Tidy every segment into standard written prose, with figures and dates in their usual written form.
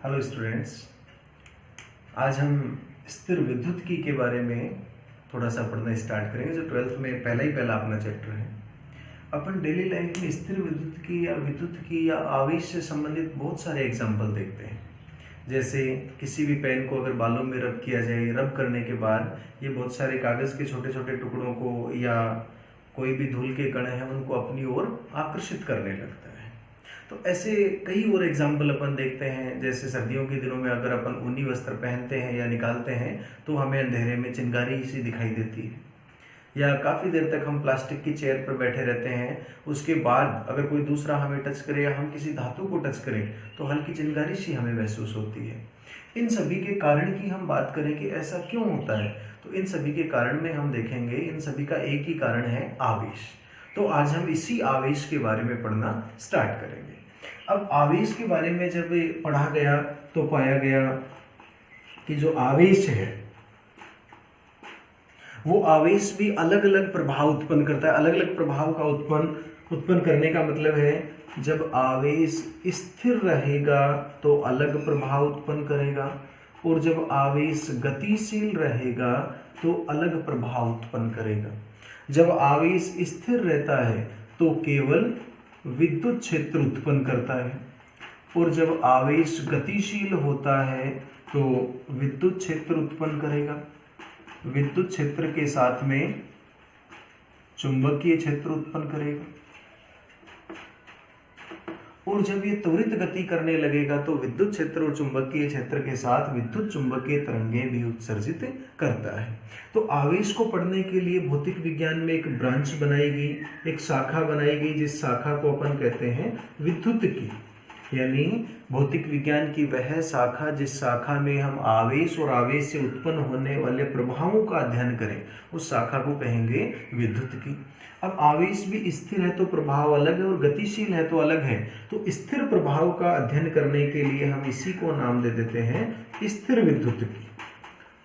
Hello students, आज हम स्थिर विद्युत्की के बारे में थोड़ा सा पढ़ना स्टार्ट करेंगे जो 12th में पहला अपना चैप्टर है। अपन डेली लाइफ में स्थिर विद्युत्की या आवेश से संबंधित बहुत सारे एग्जाम्पल देखते हैं। जैसे किसी भी पेन को अगर बालों में रब किया जाए, रब करने के बाद ये बहुत सारे कागज़ के छोटे छोटे टुकड़ों को या कोई भी धूल के कण हैं उनको अपनी ओर आकर्षित करने लगता है। तो ऐसे कई और एग्जाम्पल अपन देखते हैं। जैसे सर्दियों के दिनों में अगर अपन ऊनी वस्त्र पहनते हैं या निकालते हैं तो हमें अंधेरे में चिंगारी सी दिखाई देती है। या काफ़ी देर तक हम प्लास्टिक की चेयर पर बैठे रहते हैं, उसके बाद अगर कोई दूसरा हमें टच करे या हम किसी धातु को टच करें तो हल्की चिंगारी सी हमें महसूस होती है। इन सभी के कारण की हम बात करें कि ऐसा क्यों होता है, तो इन सभी के कारण में हम देखेंगे इन सभी का एक ही कारण है, आवेश। तो आज हम इसी आवेश के बारे में पढ़ना स्टार्ट करेंगे। अब आवेश के बारे में जब पढ़ा गया तो पाया गया कि जो आवेश है वो आवेश भी अलग अलग प्रभाव उत्पन्न करता है। अलग अलग प्रभाव का उत्पन्न करने का मतलब है जब आवेश स्थिर रहेगा तो अलग प्रभाव उत्पन्न करेगा, और जब आवेश गतिशील रहेगा तो अलग प्रभाव उत्पन्न करेगा। जब आवेश स्थिर रहता है तो केवल विद्युत क्षेत्र उत्पन्न करता है, और जब आवेश गतिशील होता है तो विद्युत क्षेत्र उत्पन्न करेगा। विद्युत क्षेत्र के साथ में चुंबकीय क्षेत्र उत्पन्न करेगा, और जब ये त्वरित गति करने लगेगा तो विद्युत क्षेत्र और चुंबकीय क्षेत्र के साथ विद्युत चुंबकीय तरंगें भी उत्सर्जित करता है। तो आवेश को पढ़ने के लिए भौतिक विज्ञान में एक ब्रांच बनाई गई, एक शाखा बनाई गई, जिस शाखा को अपन कहते हैं विद्युत्की। यानी भौतिक विज्ञान की वह शाखा जिस शाखा में हम आवेश और आवेश से उत्पन्न होने वाले प्रभावों का अध्ययन करें, उस शाखा को कहेंगे विद्युत्की। अब आवेश भी स्थिर है तो प्रभाव अलग है, और गतिशील है तो अलग है। तो स्थिर प्रभाव का अध्ययन करने के लिए हम इसी को नाम दे देते हैं स्थिर विद्युत्की,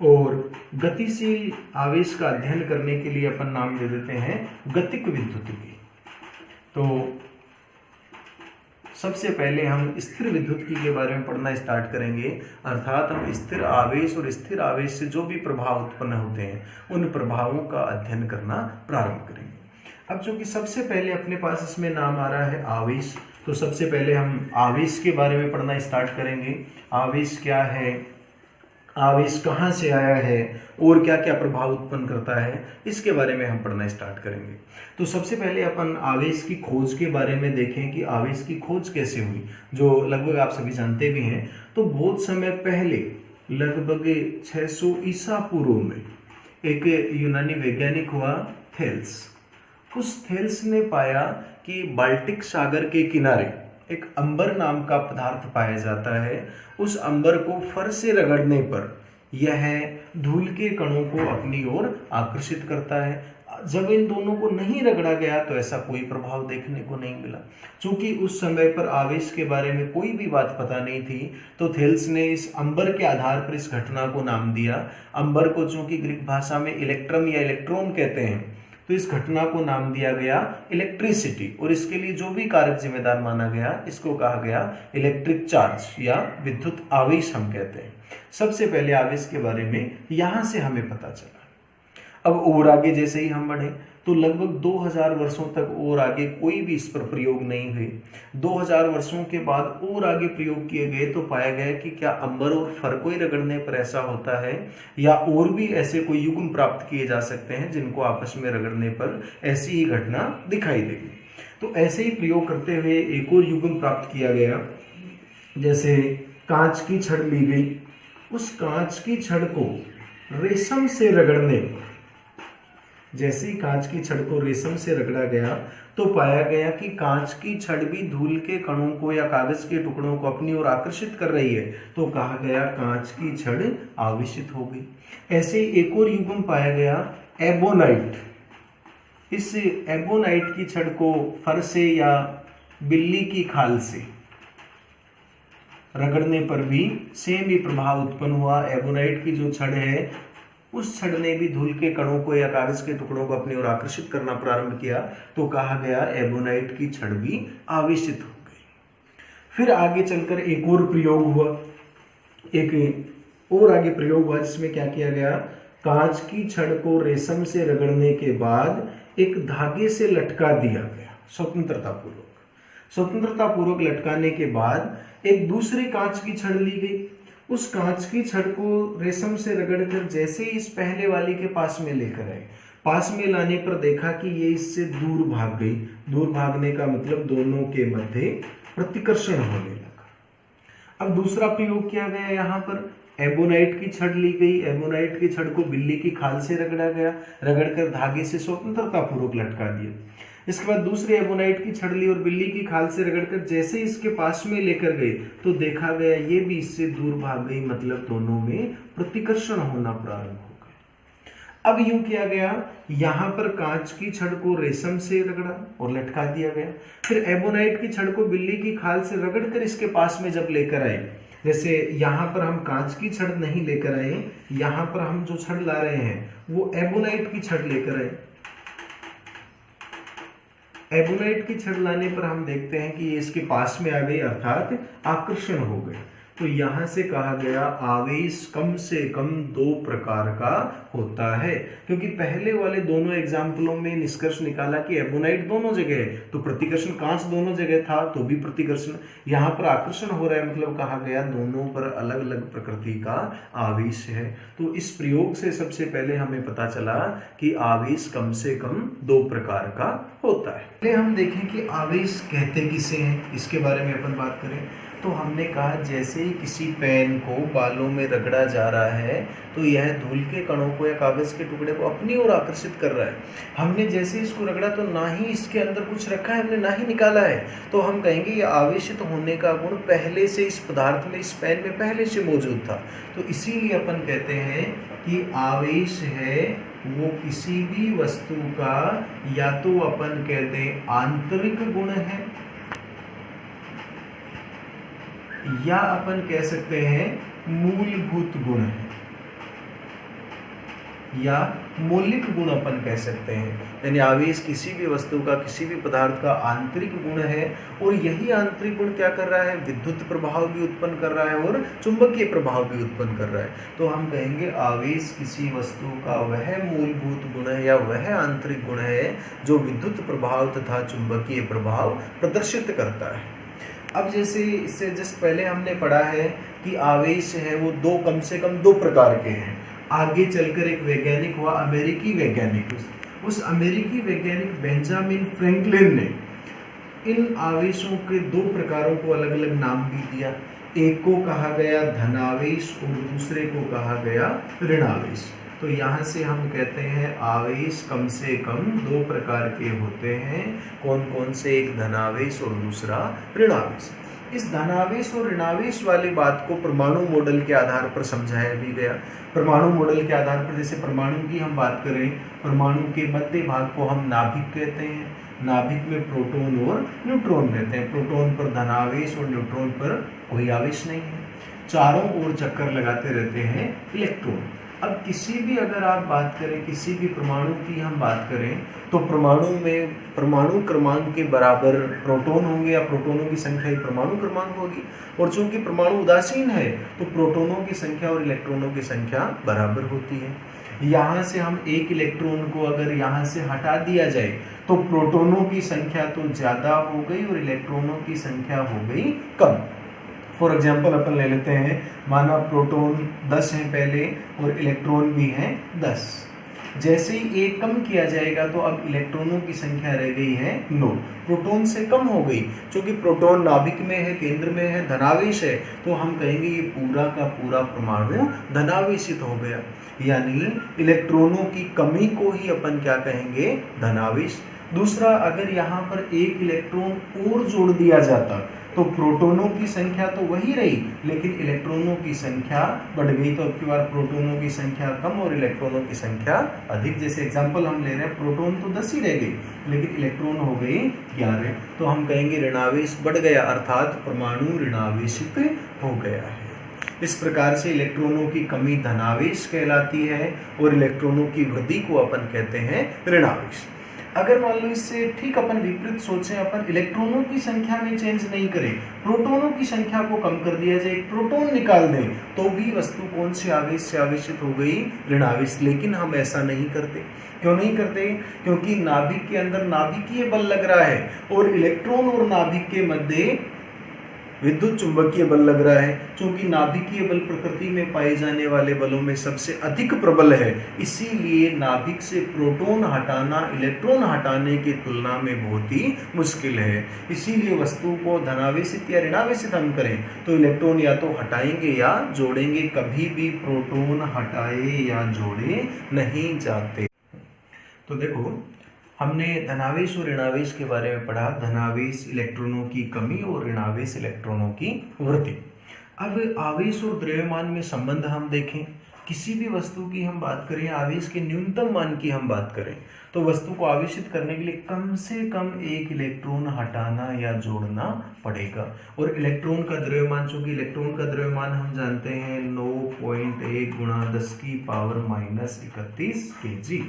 और गतिशील आवेश का अध्ययन करने के लिए अपन नाम दे देते हैं गतिक विद्युत्की। तो सबसे पहले हम स्थिर विद्युत्की के बारे में पढ़ना स्टार्ट करेंगे, अर्थात हम स्थिर आवेश और स्थिर आवेश से जो भी प्रभाव उत्पन्न होते हैं उन प्रभावों का अध्ययन करना प्रारंभ करेंगे। अब जो कि सबसे पहले अपने पास इसमें नाम आ रहा है आवेश, तो सबसे पहले हम आवेश के बारे में पढ़ना स्टार्ट करेंगे। आवेश क्या है, आवेश कहाँ से आया है और क्या क्या प्रभाव उत्पन्न करता है, इसके बारे में हम पढ़ना स्टार्ट करेंगे। तो सबसे पहले अपन आवेश की खोज के बारे में देखें कि आवेश की खोज कैसे हुई, जो लगभग आप सभी जानते भी हैं। तो बहुत समय पहले, लगभग 600 ईसा पूर्व में, एक यूनानी वैज्ञानिक हुआ थेल्स। उस थेल्स ने पाया कि बाल्टिक सागर के किनारे एक अंबर नाम का पदार्थ पाया जाता है। उस अंबर को फर से रगड़ने पर यह धूल के कणों को अपनी ओर आकर्षित करता है। जब इन दोनों को नहीं रगड़ा गया तो ऐसा कोई प्रभाव देखने को नहीं मिला। चूंकि उस समय पर आवेश के बारे में कोई भी बात पता नहीं थी, तो थेल्स ने इस अंबर के आधार पर इस घटना को नाम दिया। अंबर को चूंकि ग्रीक भाषा में इलेक्ट्रम या इलेक्ट्रॉन कहते हैं, तो इस घटना को नाम दिया गया इलेक्ट्रिसिटी, और इसके लिए जो भी कारक जिम्मेदार माना गया इसको कहा गया इलेक्ट्रिक चार्ज या विद्युत आवेश हम कहते हैं। सबसे पहले आवेश के बारे में यहां से हमें पता चला। अब और आगे जैसे ही हम बढ़े तो लगभग 2000 वर्षों तक और आगे कोई भी इस पर प्रयोग नहीं हुए। 2000 वर्षों के बाद और आगे प्रयोग किए गए तो पाया गया कि क्या अंबर और फर को ही रगड़ने पर ऐसा होता है, या और भी ऐसे कोई युग्म प्राप्त किए जा सकते हैं जिनको आपस में रगड़ने पर ऐसी ही घटना दिखाई देगी। तो ऐसे ही प्रयोग करते हुए एक और युग्म प्राप्त किया गया। जैसे कांच की छड़ ली गई, उस कांच की छड़ को रेशम से रगड़ने पर, जैसे ही कांच की छड़ को रेशम से रगड़ा गया तो पाया गया कि कांच की छड़ भी धूल के कणों को या कागज के टुकड़ों को अपनी ओर आकर्षित कर रही है, तो कहा गया कांच की छड़ आवेशित हो गई। ऐसे ही एक और युग्म पाया गया, एबोनाइट। इस एबोनाइट की छड़ को फर से या बिल्ली की खाल से रगड़ने पर भी सेम ही प्रभाव उत्पन्न हुआ। एबोनाइट की जो छड़ है उस छड़ ने भी धूल के कणों को या कागज के टुकड़ों को अपनी ओर आकर्षित करना प्रारंभ किया, तो कहा गया एबोनाइट की छड़ भी आवेशित हो गई। फिर आगे चलकर एक और प्रयोग हुआ, एक और आगे प्रयोग हुआ जिसमें क्या किया गया, कांच की छड़ को रेशम से रगड़ने के बाद एक धागे से लटका दिया गया स्वतंत्रता पूर्वक लटकाने के बाद एक दूसरी कांच की छड़ ली गई। उस कांच की छड़ को रेशम से रगड़कर जैसे ही इस पहले वाली के पास में लेकर आए, पास में लाने पर देखा कि ये इससे दूर भाग गई। दूर भागने का मतलब दोनों के मध्य प्रतिकर्षण होने लगा। अब दूसरा प्रयोग किया गया, यहाँ पर एबोनाइट की छड़ ली गई। एबोनाइट की छड़ को बिल्ली की खाल से रगड़ा गया, रगड़कर धागे से स्वतंत्रता पूर्वक लटका दिया। इसके बाद दूसरी एबोनाइट की छड़ ली और बिल्ली की खाल से रगड़कर जैसे इसके पास में लेकर गए तो देखा गया ये भी इससे दूर भाग गई, मतलब दोनों में प्रतिकर्षण होना प्रारंभ हो गया। अब यूं किया गया, यहां पर कांच की छड़ को रेशम से रगड़ा और लटका दिया गया। फिर एबोनाइट की छड़ को बिल्ली की खाल से रगड़कर इसके पास में जब लेकर आए, जैसे यहाँ पर हम कांच की छड़ नहीं लेकर आए, यहाँ पर हम जो छड़ ला रहे हैं वो एबोनाइट की छड़ लेकर आए। एबोनाइट की छड़ लाने पर हम देखते हैं कि ये इसके पास में आ गई, अर्थात आकर्षण हो गए। तो यहां से कहा गया आवेश कम से कम 2 प्रकार का होता है, क्योंकि पहले वाले दोनों एग्जाम्पलों में निष्कर्ष निकाला कि एबोनाइट दोनों जगह है तो प्रतिकर्षण, कांच दोनों जगह था तो भी प्रतिकर्षण, यहाँ पर आकर्षण हो रहा है, मतलब कहा गया दोनों पर अलग अलग प्रकृति का आवेश है। तो इस प्रयोग से सबसे पहले हमें पता चला कि आवेश कम से कम 2 प्रकार का होता है। पहले हम देखें कि आवेश कहते किसे हैं, इसके बारे में अपन बात करें तो हमने कहा जैसे ही किसी पेन को बालों में रगड़ा जा रहा है तो यह धूल के कणों को या कागज के टुकड़े को अपनी ओर आकर्षित कर रहा है। हमने जैसे इसको रगड़ा तो ना ही इसके अंदर कुछ रखा है, हमने ना ही निकाला है, तो हम कहेंगे ये आवेशित होने का गुण पहले से इस पदार्थ में, इस पेन में पहले से मौजूद था। तो इसीलिए अपन कहते हैं कि आवेश है वो किसी भी वस्तु का या तो अपन कहते हैं आंतरिक गुण है या अपन कह सकते हैं मूलभूत गुण है या मौलिक गुण अपन कह सकते हैं। यानी आवेश किसी भी वस्तु का, किसी भी पदार्थ का आंतरिक गुण है और यही आंतरिक गुण क्या कर रहा है, विद्युत प्रभाव भी उत्पन्न कर रहा है और चुंबकीय प्रभाव भी उत्पन्न कर रहा है। तो हम कहेंगे आवेश किसी वस्तु का वह मूलभूत गुण है या वह आंतरिक गुण है जो विद्युत प्रभाव तथा चुंबकीय प्रभाव प्रदर्शित करता है। अब जैसे इससे जस्ट पहले हमने पढ़ा है कि आवेश है वो कम से कम 2 प्रकार के हैं। आगे चलकर एक वैज्ञानिक हुआ, अमेरिकी वैज्ञानिक, उस अमेरिकी वैज्ञानिक बेंजामिन फ्रैंकलिन ने इन आवेशों के 2 प्रकारों को अलग अलग नाम भी दिया। एक को कहा गया धनावेश और दूसरे को कहा गया ऋणावेश। तो यहाँ से हम कहते हैं आवेश कम से कम 2 प्रकार के होते हैं। कौन कौन से, एक धनावेश और दूसरा ऋणावेश। इस धनावेश और ऋणावेश वाली बात को परमाणु मॉडल के आधार पर समझाया भी गया। परमाणु मॉडल के आधार पर जैसे परमाणु की हम बात करें, परमाणु के मध्य भाग को हम नाभिक कहते हैं। नाभिक में प्रोटॉन और न्यूट्रॉन रहते हैं। प्रोटॉन पर धनावेश और न्यूट्रॉन पर कोई आवेश नहीं है। चारों ओर चक्कर लगाते रहते हैं इलेक्ट्रॉन। अब किसी भी, अगर आप बात करें किसी भी परमाणु की हम बात करें तो परमाणु में परमाणु क्रमांक के बराबर प्रोटॉन होंगे या प्रोटॉनों की संख्या ही परमाणु क्रमांक होगी। और चूंकि परमाणु उदासीन है तो प्रोटॉनों की संख्या और इलेक्ट्रॉनों की संख्या बराबर होती है। यहाँ से हम एक इलेक्ट्रॉन को अगर यहाँ से हटा दिया जाए तो प्रोटॉनों की संख्या तो ज्यादा हो गई और इलेक्ट्रॉनों की संख्या हो गई कम। फॉर एग्जाम्पल अपन ले लेते हैं, माना प्रोटॉन 10 हैं पहले और इलेक्ट्रॉन भी हैं 10। जैसे ही एक कम किया जाएगा तो अब इलेक्ट्रॉनों की संख्या रह गई है 9। प्रोटॉन से कम हो गई, क्योंकि प्रोटॉन नाभिक में है, केंद्र में है, धनावेश है, तो हम कहेंगे ये पूरा का पूरा परमाणु धनावेशित हो गया। यानी इलेक्ट्रॉनों की कमी को ही अपन क्या कहेंगे, धनावेश। दूसरा, अगर यहाँ पर एक इलेक्ट्रॉन और जोड़ दिया जाता तो प्रोटॉनों की संख्या तो वही रही लेकिन इलेक्ट्रॉनों की संख्या बढ़ गई। तो अब की बार प्रोटॉनों की संख्या कम और इलेक्ट्रॉनों की संख्या अधिक। जैसे एग्जांपल हम ले रहे हैं, प्रोटॉन तो 10 ही रह गई लेकिन इलेक्ट्रॉन हो गई 11। तो हम कहेंगे ऋणावेश बढ़ गया, अर्थात परमाणु ऋणावेशित हो गया है। इस प्रकार से इलेक्ट्रॉनों की कमी धनावेश कहलाती है और इलेक्ट्रॉनों की वृद्धि को अपन कहते हैं ऋणावेश। अगर मान लो इससे ठीक अपन विपरीत सोचें, अपन इलेक्ट्रॉनों की संख्या में चेंज नहीं करें, प्रोटॉनों की संख्या को कम कर दिया जाए, एक प्रोटॉन निकाल दें, तो भी वस्तु कौन से आवेश से आवेशित हो गई? ऋण आवेश। लेकिन हम ऐसा नहीं करते। क्यों नहीं करते? क्योंकि नाभिक के अंदर नाभिकीय बल लग रहा है और इलेक्ट्रॉन और नाभिक के मध्य विद्युत चुंबकीय बल लग रहा है। क्योंकि नाभिकीय बल प्रकृति में पाए जाने वाले बलों में सबसे अधिक प्रबल है, इसीलिए नाभिक से प्रोटॉन हटाना इलेक्ट्रॉन हटाने की तुलना में बहुत ही मुश्किल है। इसीलिए वस्तु को धनावेशित या ऋणावेशित हम करें तो इलेक्ट्रॉन या तो हटाएंगे या जोड़ेंगे, कभी भी प्रोटॉन हटाए या जोड़े नहीं जाते। तो देखो, हमने धनावेश और ऋणावेश के बारे में पढ़ा, धनावेश इलेक्ट्रॉनों की कमी और ऋणावेश इलेक्ट्रॉनों की वृद्धि। अब आवेश और द्रव्यमान में संबंध हम देखें। किसी भी वस्तु की हम बात करें, आवेश के न्यूनतम मान की हम बात करें, तो वस्तु को आवेशित करने के लिए कम से कम एक इलेक्ट्रॉन हटाना या जोड़ना पड़ेगा। और इलेक्ट्रॉन का द्रव्यमान, चूंकि इलेक्ट्रॉन का द्रव्यमान हम जानते हैं 9.1 गुणा 10 की पावर -31 kg,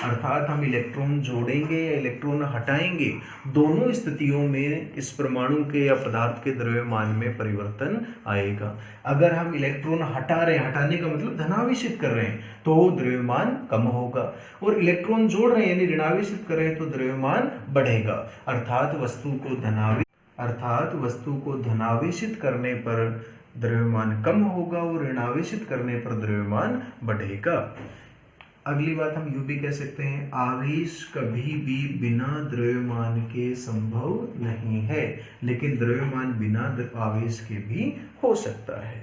अर्थात हम इलेक्ट्रॉन जोड़ेंगे या इलेक्ट्रॉन हटाएंगे, दोनों स्थितियों में इस परमाणु के या पदार्थ के द्रव्यमान में परिवर्तन आएगा। अगर हम इलेक्ट्रॉन हटा रहे हैं, हटाने का मतलब धनावेशित कर रहे हैं, तो द्रव्यमान कम होगा, और इलेक्ट्रॉन जोड़ रहे हैं यानी ऋणावेशित कर रहे हैं तो द्रव्यमान बढ़ेगा। अर्थात वस्तु को धनावेशित करने पर द्रव्यमान कम होगा और ऋणावेशित करने पर द्रव्यमान बढ़ेगा। अगली बात हम यूं भी कह सकते हैं, आवेश कभी भी बिना द्रव्यमान के संभव नहीं है, लेकिन द्रव्यमान बिना आवेश के भी हो सकता है।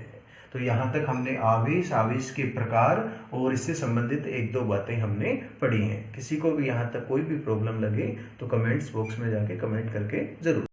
तो यहाँ तक हमने आवेश के प्रकार और इससे संबंधित एक दो बातें हमने पढ़ी हैं। किसी को भी यहाँ तक कोई भी प्रॉब्लम लगे तो कमेंट्स बॉक्स में जाके कमेंट करके जरूर